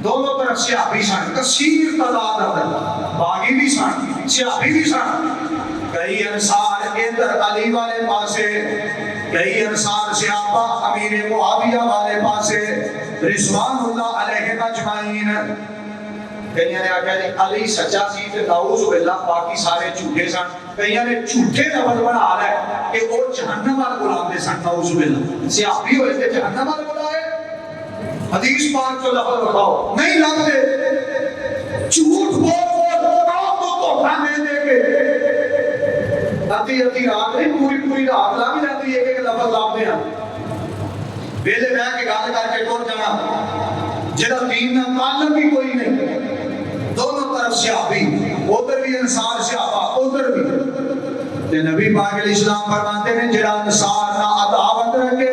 A: دونوں طرف صحابی سن, کثیر تعداد اندر باغی بھی سن صحابی بھی سن. کئی انصار ادھر علی والے پاسے, کئی انصار صحابہ امیر معاویہ والے پاسے رضوان اللہ علیہ اجمعین. کئیاں نے آکھیا جی علی سچا سی تے نعوذ باللہ باقی سارے جھوٹے سن, کئیاں نے جھوٹے لفظ بنا لے کہ وہ جہنم وال بلاندے سن, نعوذ باللہ صحابی ہوئے تے جہنم وال بلائے. حدیث پاک جو لفظ بتاؤ نہیں لگتے, جھوٹ بول بول قوم کو دھوکا دے کے ادھی رات نہیں پوری رات لا بھی جاتی ہے, ایک لفظ لابدے ہیں ویلے بیٹھ کے گل کر کے ٹر جانا جہاں دین نال تعلق بھی کوئی نہیں. دونوں طرف صحابی, ادھر بھی انصار صحابہ ادھر بھی. تے نبی پاک علیہ السلام فرماتے ہیں جڑا انصار نال عداوت رکھے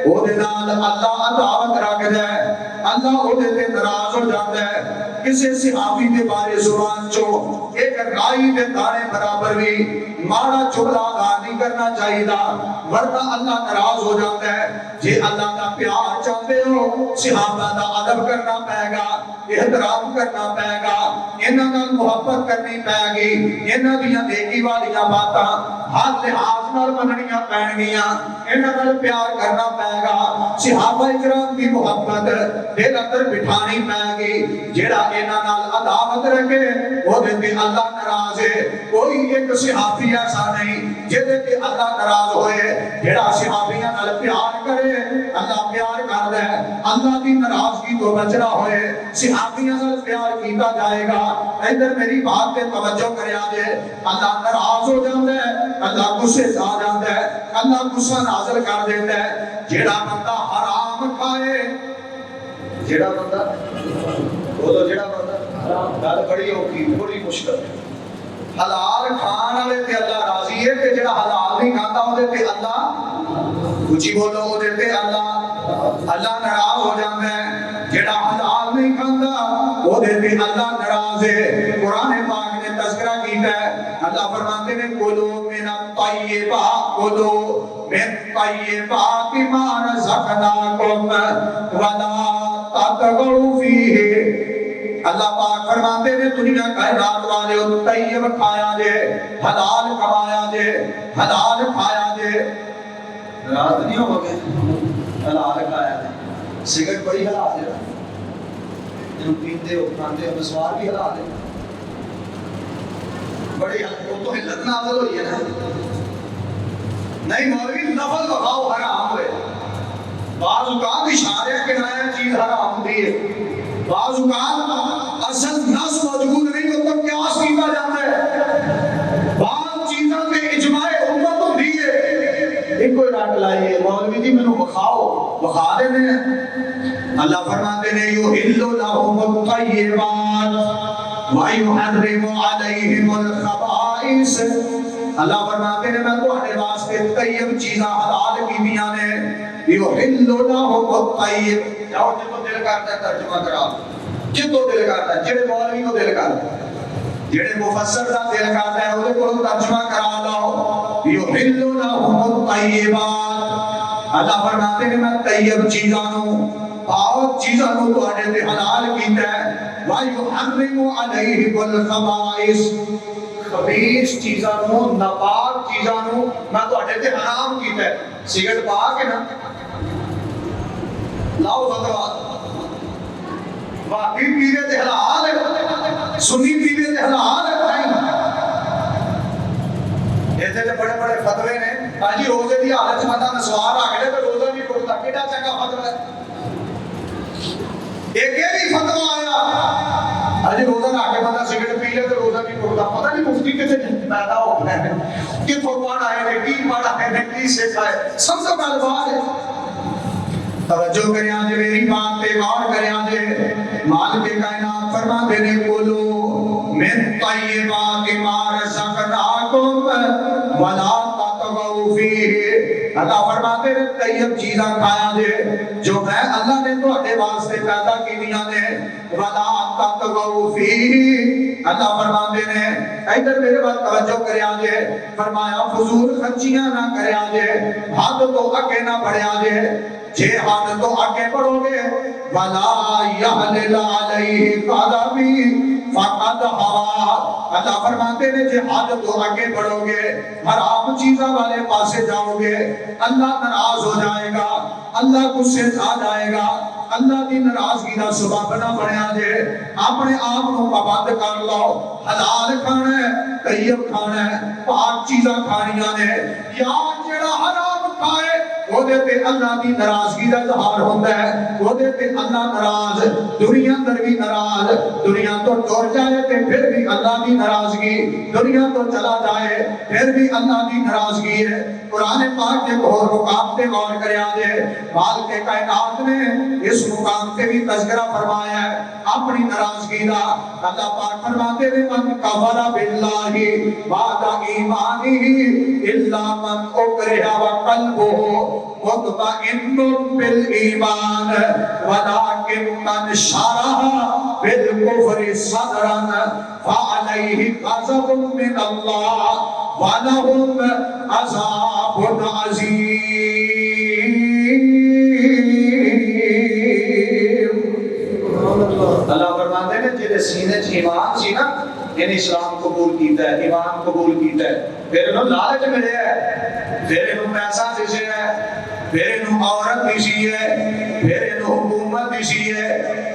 A: او دے نال اللہ عداوت رکھدا ہے, اللہ او دے تے ناراض ہو جاتا ہے. کسی صحابی دے بارے زبان چوں ایک رائی دے دانے برابر بھی ماڑا جملہ ادا نہیں کرنا چاہیے, ورنہ اللہ ناراض ہو جاتا ہے. جے اللہ کا پیار چاہتے ہو صحابہ دا ادب کرنا پائے گا, احترام کرنا پائے گا, انہاں نال محبت کرنی پائے گی, انہاں دیاں نیکی والیاں باتاں ہر لحاظ نال مننیاں پین گیاں, انہاں نال پیار کرنا پائے گا, صحابہ اکرام دی محبت دل اندر بٹھانی پائے گی. جڑا انہاں نال عداوت رکھے او دے تے اللہ ناراض ہے. کوئی ایک صحابی ایسا نہیں جے تے اللہ ناراض ہوئے. جڑا صحابیاں نال پیار کرے اللہ پیار کردا ہے, اللہ دی ناراضگی تو بچنا ہوئے صحابیاں نال پیار کیتا جائے گا. ادھر میری بات تے توجہ کریا جے, اللہ ناراض ہو جاندا ہے, اللہ غصے آ جاندا ہے, اللہ غصہ نازل کر دیتا ہے. جڑا بندہ حرام کھائے, جڑا بندہ بولو جڑا بندہ گل بڑی اوکھی بڑی مشکل ہے. حلال کھان والے تے اللہ راضی ہے کہ جڑا حلال نہیں کھاتا او دے تے اللہ اچھی بولو او دے تے اللہ ناراض ہو جاندا ہے. جڑا حلال نہیں کھاندا او دے تے اللہ ناراض ہے. قرآن پاک نے تذکرہ کیتا ہے, اللہ فرماتے ہیں کلو من الطیبات, کلو من طیبات ما رزقناکم ولا تطغوا فیہ. اللہ پاک فرماتے ہیں دنیا کائنات والے طیب کھایا جے, حلال کمایا جے, حلال کھایا جے. رات نہیں ہو گئے حلال کھایا جے. سگریٹ بڑی حلال ہے, جنہوں پیندے ہو کھاندے ہو, مسوار بھی حلال ہے, بڑی وہ تو حلت نازل ہوئی ہے نا. نہیں مولوی لفظ بخاؤ حرام ہوئے, بعض اوقات اشارے کہ نیا چیز حرام ہوتی ہے, بعض اوقات اصل نص موجود نہیں ہوتا قیاس کیتا جاتا ہے, بعض چیزاں پہ اجماع امت ہوتی ہے. ایک کوئی رٹ لائیے مولوی جی مینوں بخا دینے ہیں. اللہ فرماتے ہیں یحل لہم الطیبات ویحرم علیہم الخبائث. اللہ فرماتے ہیں میں تہاڈے واسطے طیب چیزاں حلال کیتیاں نے. یحل لہم الطیب, جاؤ جتوں دل کرتا ہے ترجمہ کرا, جتوں دل کرتا ہے, جڑے مولوی کو دل کرتا ہے, جڑے مفسر دا دل کرتا ہے اودے کولوں ترجمہ کرا لو. یحل لہم الطیبات, اللہ فرماتے ہیں میں طیب چیزاں نوں پاک چیزاں نوں تہاڈے تے حلال کیتا ہے. وَيُحَرِّمُ عَلَيْهِمُ الْخَبَائِثَ, خبیث چیزاں نوں, ناپاک چیزاں نو میں تواڈے تے حرام کیتا ہے سگرٹ پا کے نا لاؤ فتوا وہابی پیوے تے حلال ہے سنی پیوے تے حلال ہے نہیں ایتھے تے بڑے بڑے فتوے نے ہاں جی روزے دی حالت بندہ نسوار آ گئے تے روزہ نہیں ٹوٹتا کیڑا چنگا فتوا ہے ایک یہ بھی فتوا آیا ہاں جی روزہ رکھ کے بندہ سگرٹ پی لے تے روزہ نہیں ٹوٹتا پتہ نہیں مفتی کتے پیدا ہو گئے ہیں کتھوں پڑھ آئے نے کی پڑھ آئے نے کی سکھ آئے سمجھو گل بات ہے توجہ کریں آجے میری بات پہ غور کریں آجے مالک کائنات فرماتے نے کلو من طیبات ما رزقناکم ولا تطغوا فیہ اللہ فرماتے نے طیب چیزاں کھایا جے جو میں اللہ نے تواڈے واسطے پیدا کیتیاں نے ولا تطغوا فیہ اللہ فرماتے نے ادھر میرے بات توجہ کریں آجے فرمایا فضول خرچیاں نہ کریں آجے حد تو اگے نہ بڑھے آجے جے حد تو آگے بڑھو گے وَلَا يَحْلِلَ عَلَيْهِ قَدَمِي فَقَدْ هَوَا اللہ فرماتے ہیں جے حد تو آگے بڑھو گے حرام چیزاں والے پاسے جاؤ گے اللہ ناراض ہو جائے گا اللہ غصے آ جائے گا اللہ دی ناراضگی دا سبب نہ بنیا جے اپنے آپ کو پابند کر لو حلال کھانا ہے طیب کھانا ہے پاک چیزاں کھانیاں نے یا جڑا حرام کھائے وہ تے اللہ دی ناراضگی دا اظہار ہوتا ہے وہ تے اللہ ناراض دنیا اندر بھی ناراض دنیا تو ٹر جائے تے پھر بھی اللہ دی ناراضگی دنیا تو چلا جائے پھر بھی اللہ دی ناراضگی ہے قرآن پاک کے اور مقام پہ غور کریا جے مالک کائنات نے اس مقام پہ بھی تذکرہ فرمایا ہے اپنی ناراضگی دا اللہ پاک فرماتے ہیں من کفر باللہ بعد ایمانہ الا من اکرہ وقلبہ مطمئن بالایمان ولكن من شرح بالکفر صدرا فعلیہ غضب من اللہ ولهم عذاب عظیم اللہ فرماتے ہیں جنہیں سینے چ ایمان سی نا یعنی اسلام قبول کیتا ہے ایمان قبول کیتا ہے پھر انہوں لالچ ملے ہے پھر انہوں پیسہ دیسے ہے پھر انہوں عورت دیسی ہے پھر انہوں حکومت دیسی ہے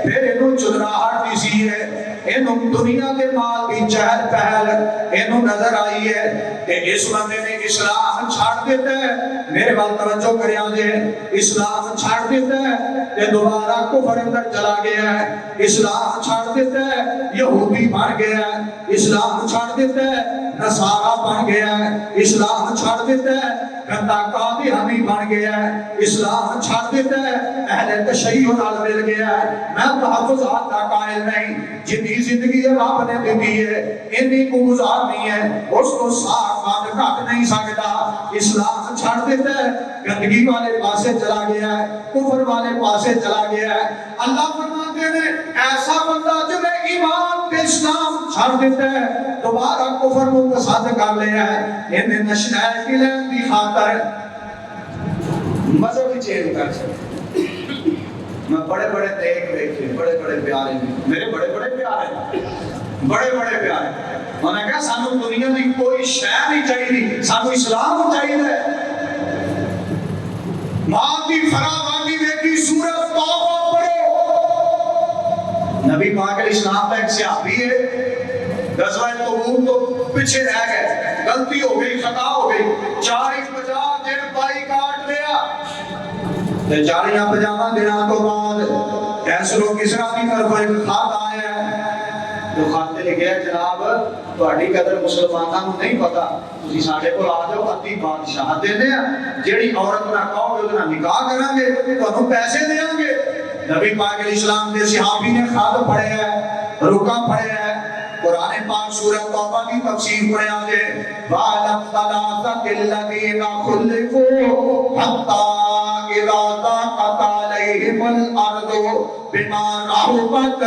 A: پھر انہوں چدراہٹ دیسی ہے انہوں دنیا کے مال کی چہل پہل انہوں نظر آئی ہے کہ اس بندے نے اسلام چھاڑ دیتا ہے میرے بات توجہ کریں آجے اسلام چھاڑ دیتا ہے کہ دوبارہ کفر اندر چلا گیا ہے اسلام چھاڑ دیتا ہے یہودی بن گیا ہے اسلام چھاڑ دیتا ہے نصارہ بن گیا ہے اسلام چھاڑ دیتا ہے گندہ قادیانی بن گیا ہے اسلام چھاڑ دیتا ہے اہل تشیع نال مل گیا ہے میں تحفظات کا قائل نہیں جتنی زندگی رب نے دیتی ہے انی کو گزارنی ہے اس کو صاف بات کٹ نہیں سکتا اسلام چھاڑ دیتا ہے گندگی والے پاسے چلا گیا ہے کفر والے پاسے چلا گیا ہے اللہ فرماتے ہیں ایسا بندہ جنہیں ایمان پہ اسلام چھاڑ دیتا ہے دوبارہ کفر کو پسند کر لیا ہے انہیں نشنہ کی لین دی خاطر مذہبی چینج کر سکتے میں بڑے بڑے دیکھ دیکھے بڑے بڑے پیارے میرے بڑے بڑے پیارے بڑے بڑے پیارے انہوں نے کہا سانو دنیا کی کوئی شے نہیں چاہیے سانو اسلام چاہیے ماں کی فراوانی دیکھی سورت توبہ پڑھو نبی پاک علیہ السلام کا ایک صحابی ہے غزوہ تبوک تو پیچھے رہ گئے غلطی ہو گئی خطا ہو گئی 40-50 دن پائی کاٹ لیا 40-50 دنوں تو بعد کیسرو کسرا کی طرف ایک خط آیا جو خط لکھا ہے جناب تہاڈی قدر مسلماناں نوں نہیں پتہ تسی ساڈے کول آ جاؤ ادھی بادشاہ دیندے ہیں جیڑی عورت نہ کہو گے اودے نال نکاح کران گے تانوں پیسے دیاں گے نبی پاک علیہ السلام دے صحابی نے خط پڑھیا ہے رکا پڑھیا ہے قرآن پاک سورۃ توبہ کی تفسیر پڑھیا جے وَعَلَمْ ثَلَاثَةِ الَّذِينَ خُلِّفُوا حَتَّى إِذَا ضَاقَتْ عَلَيْهِمُ الْأَرْضُ بِمَا رَحُبَتْ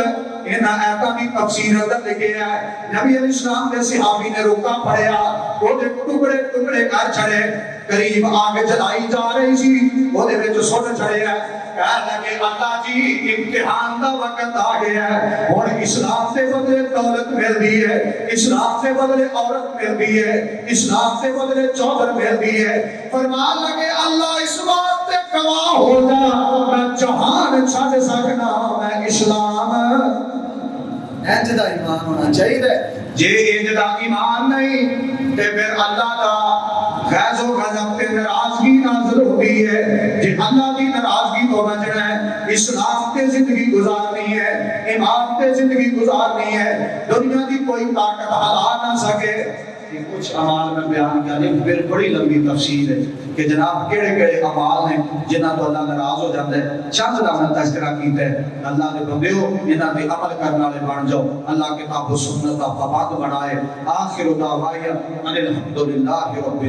A: ان آیتاں کی تفسیر ادھر لکھے ہے نبی علیہ السلام دے صحابی نے رکا پڑھیا وہ دے ٹکڑے ٹکڑے کر چھڑے قریب آگ جلائی جا رہی سی وہ دے وچ سٹ چڑھیا کہہ لگے اللہ جی امتحان دا وقت آ گیا ہے ہن اسلام سے بدلے دولت ملدی ہے اسلام سے بدلے عورت ملدی ہے اسلام سے بدلے چادر ملدی ہے فرمان لگے اللہ اس بات تے گواہ ہو جا میں جہان چھڈ سکنا میں اسلام انج دا ایمان ہونا چاہیے جے انج دا ایمان نہیں تے پھر اللہ دا غیظ و غضب تے ناراضگی نازل ہوتی ہے جے اللہ دی ناراضگی تو بچنا ہے اسلام تے زندگی گزارنی ہے ایمان تے زندگی گزارنی ہے دنیا دی کوئی طاقت ہلا نہ سکے یہ کچھ اعمال میں بیان کیا نہیں پھر بڑی لمبی تفصیل ہے کہ جناب کیڑے کیڑے اعمال ہیں جنہاں تو اللہ ناراض ہو جاتا ہے چند دا میں تذکرہ کیتا ہے اللہ نے بندیو انہاں تے عمل کرنے والے بن جاؤ اللہ کتاب و سنت دا پابند بنائے آخر دعوانا ان الحمدللہ رب العالمین